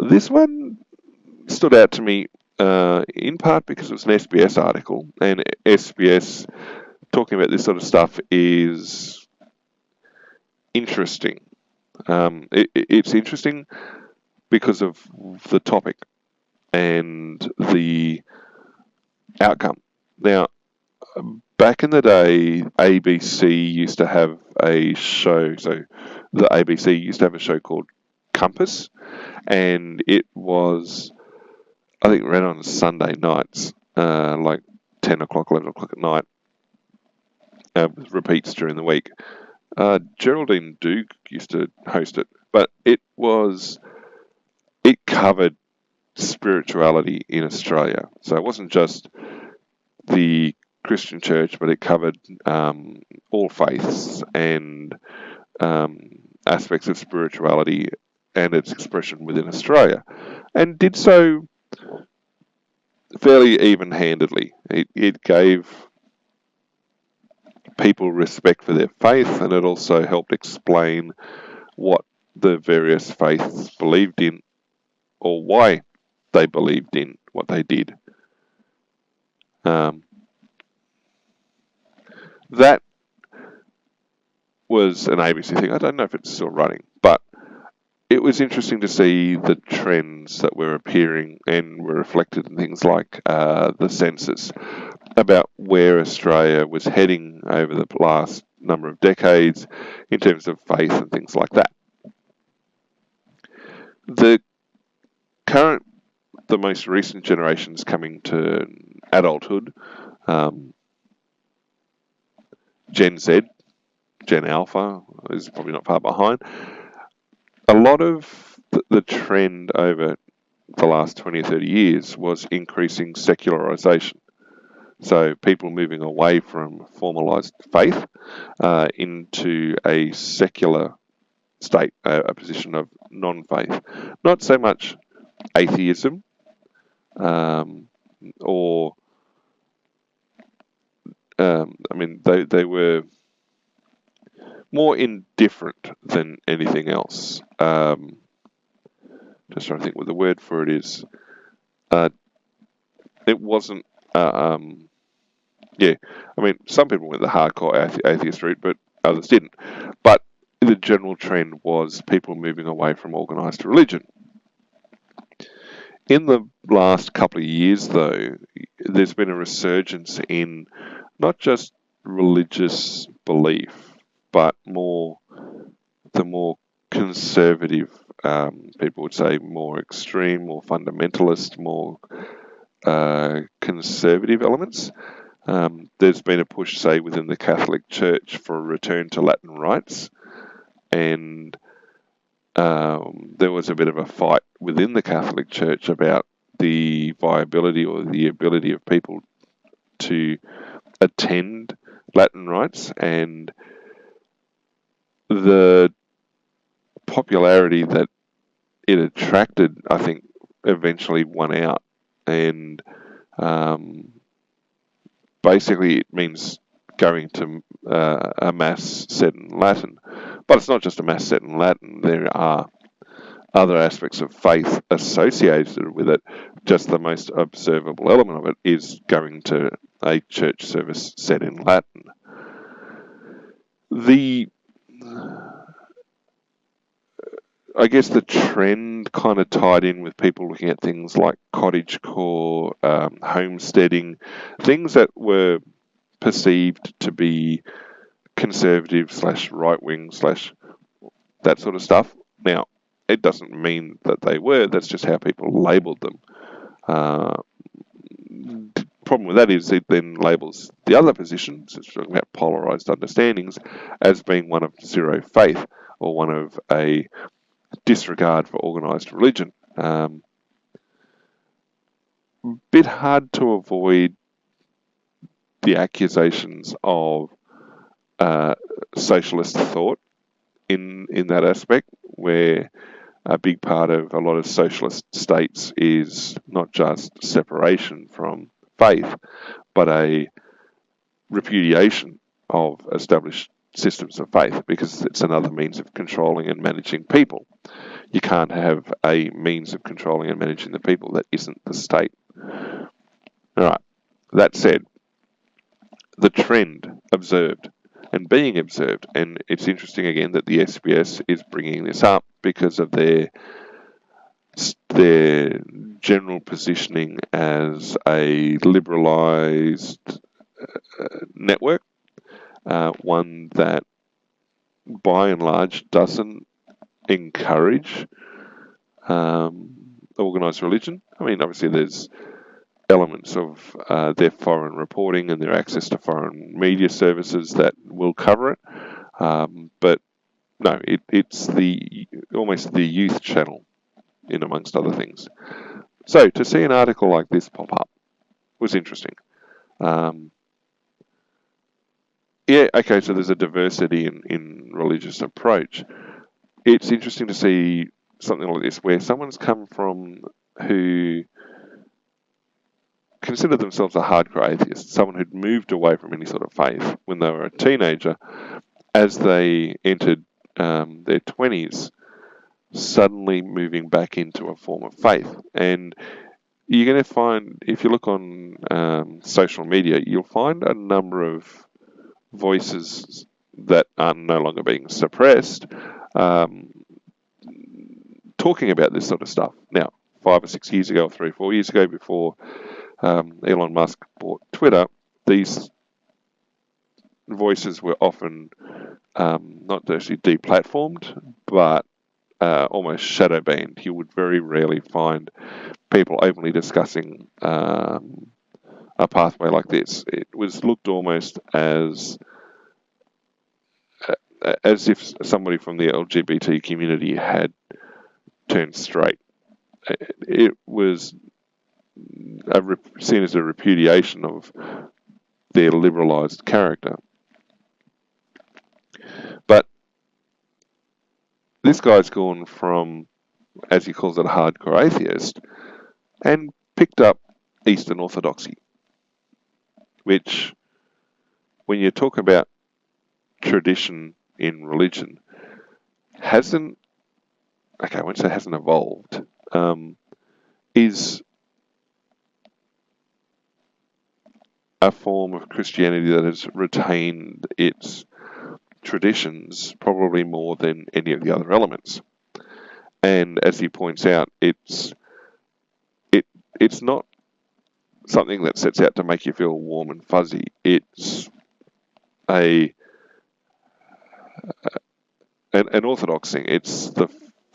This one stood out to me in part because it was an SBS article, and SBS talking about this sort of stuff is interesting. It's interesting because of the topic and the outcome. Now, back in the day, ABC used to have a show. So the ABC used to have a show called Compass, and it was, I think, ran on Sunday nights, like 10 o'clock, 11 o'clock at night, with repeats during the week. Geraldine Duke used to host it, but it covered spirituality in Australia. So it wasn't just the Christian church, but it covered all faiths and aspects of spirituality and its expression within Australia, and did so fairly even-handedly. It gave people respect for their faith, and it also helped explain what the various faiths believed in or why they believed in what they did. That was an ABC thing. I don't know if it's still running, but it was interesting to see the trends that were appearing and were reflected in things like the census about where Australia was heading over the last number of decades in terms of faith and things like that. The most recent generations coming to adulthood, Gen Z, Gen Alpha is probably not far behind. A lot of the trend over the last 20 or 30 years was increasing secularization. So people moving away from formalized faith into a secular state, a position of non-faith. Not so much atheism or... they were more indifferent than anything else. Just trying to think what the word for it is. It wasn't... some people went the hardcore atheist route, but others didn't. But the general trend was people moving away from organised religion. In the last couple of years, though, there's been a resurgence in not just religious belief, but the more conservative, people would say more extreme, more fundamentalist, more conservative elements. There's been a push, say, within the Catholic Church for a return to Latin rites, and there was a bit of a fight within the Catholic Church about the viability or the ability of people to attend Latin rites, and the popularity that it attracted, I think, eventually won out. And basically it means going to a mass set in Latin. But it's not just a mass set in Latin. There are other aspects of faith associated with it. Just the most observable element of it is going to a church service set in Latin. I guess the trend kind of tied in with people looking at things like cottagecore, homesteading, things that were perceived to be conservative / right-wing / that sort of stuff. Now, it doesn't mean that they were, that's just how people labelled them. The problem with that is it then labels the other positions, it's talking about polarised understandings, as being one of zero faith or one of a disregard for organised religion. Bit hard to avoid the accusations of socialist thought in that aspect, where a big part of a lot of socialist states is not just separation from faith, but a repudiation of established systems of faith, because it's another means of controlling and managing people. you can't have a means of controlling and managing the people that isn't the state. All right. That said, the trend observed and being observed, and it's interesting again that the SBS is bringing this up because of their general positioning as a liberalised network, one that by and large doesn't encourage organised religion. I mean, obviously there's elements of their foreign reporting and their access to foreign media services that will cover it, but no, it's almost the youth channel, in amongst other things. So to see an article like this pop up was interesting. Yeah, okay, so there's a diversity in religious approach. It's interesting to see something like this where someone's come from who considered themselves a hardcore atheist, someone who'd moved away from any sort of faith when they were a teenager, as they entered their 20s, suddenly moving back into a form of faith. And you're going to find, if you look on social media, you'll find a number of voices that are no longer being suppressed, talking about this sort of stuff. Now, 5 or 6 years ago, or 3 or 4 years ago, before Elon Musk bought Twitter, these voices were often not actually deplatformed, but almost shadow banned. You would very rarely find people openly discussing a pathway like this. It was looked almost as if somebody from the LGBT community had turned straight. It was seen as a repudiation of their liberalised character. But this guy's gone from, as he calls it, a hardcore atheist, and picked up Eastern Orthodoxy, which, when you talk about tradition in religion, hasn't, okay, I won't say hasn't evolved, is a form of Christianity that has retained its traditions probably more than any of the other elements. And as he points out, it's not something that sets out to make you feel warm and fuzzy. It's an orthodox thing. It's the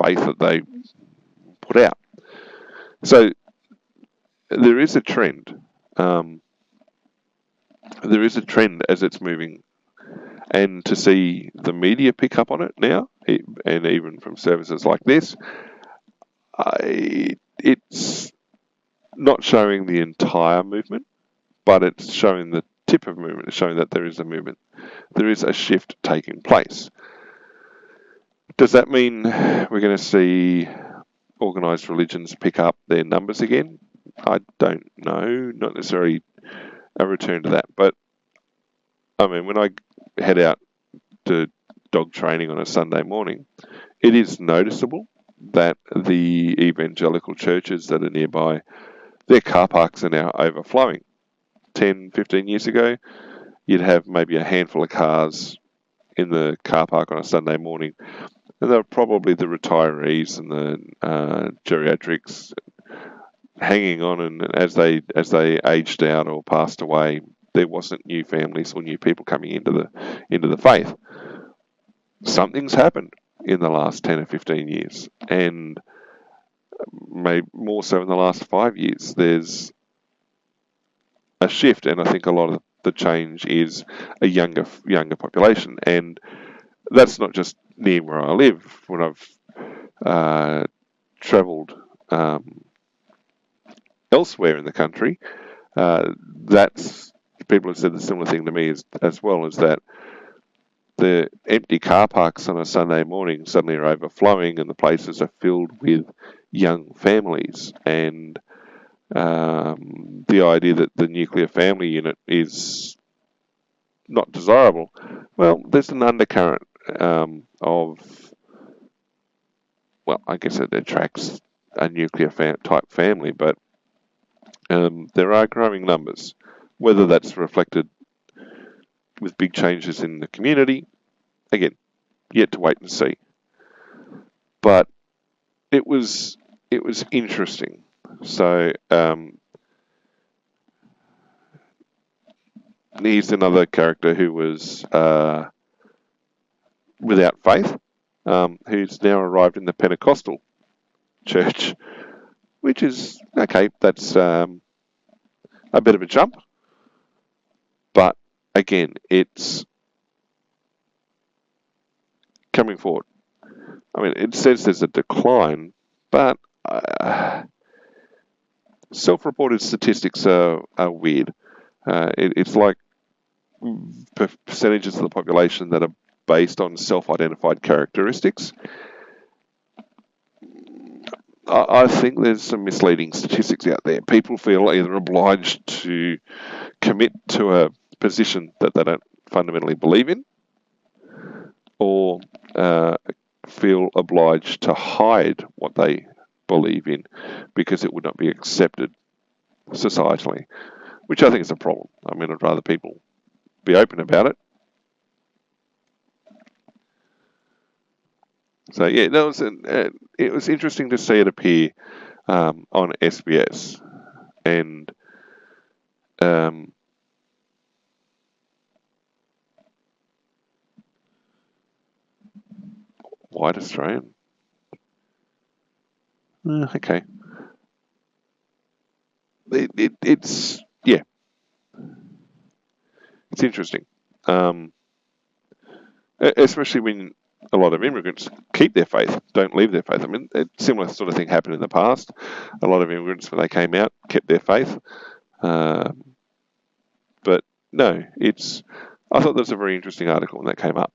faith that they put out. So there is a trend. There is a trend as it's moving, and to see the media pick up on it now, and even from services like this, it's not showing the entire movement, but it's showing the tip of movement. It's showing that there is a movement. There is a shift taking place. Does that mean we're going to see organised religions pick up their numbers again? I don't know. Not necessarily a return to that. But, I mean, when I head out to dog training on a Sunday morning, it is noticeable that the evangelical churches that are nearby, their car parks are now overflowing. 10, 15 years ago, you'd have maybe a handful of cars in the car park on a Sunday morning, and they were probably the retirees and the geriatrics hanging on, and as they aged out or passed away, there wasn't new families or new people coming into the faith. Something's happened in the last 10 or 15 years, and maybe more so in the last 5 years. There's a shift, and I think a lot of the change is a younger population, and that's not just near where I live. When I've travelled elsewhere in the country, that's people have said the similar thing to me as well, is that the empty car parks on a Sunday morning suddenly are overflowing, and the places are filled with young families, and the idea that the nuclear family unit is not desirable. Well, there's an undercurrent of well, I guess it attracts a nuclear type family, but there are growing numbers. Whether that's reflected with big changes in the community, again, yet to wait and see. But it was interesting. So he's another character who was without faith, who's now arrived in the Pentecostal church, which is okay. That's a bit of a jump, but again, it's coming forward. I mean, it says there's a decline, but self-reported statistics are weird. It's like percentages of the population that are based on self-identified characteristics. I think there's some misleading statistics out there. People feel either obliged to commit to a position that they don't fundamentally believe in, or feel obliged to hide what they believe in because it would not be accepted societally, which I think is a problem. I mean, I'd rather people be open about it. So yeah, it was interesting to see it appear on SBS, and white Australian. Okay, it's yeah, it's interesting, especially when a lot of immigrants keep their faith, don't leave their faith. I mean, a similar sort of thing happened in the past. A lot of immigrants, when they came out, kept their faith. But no, I thought that was a very interesting article when that came up.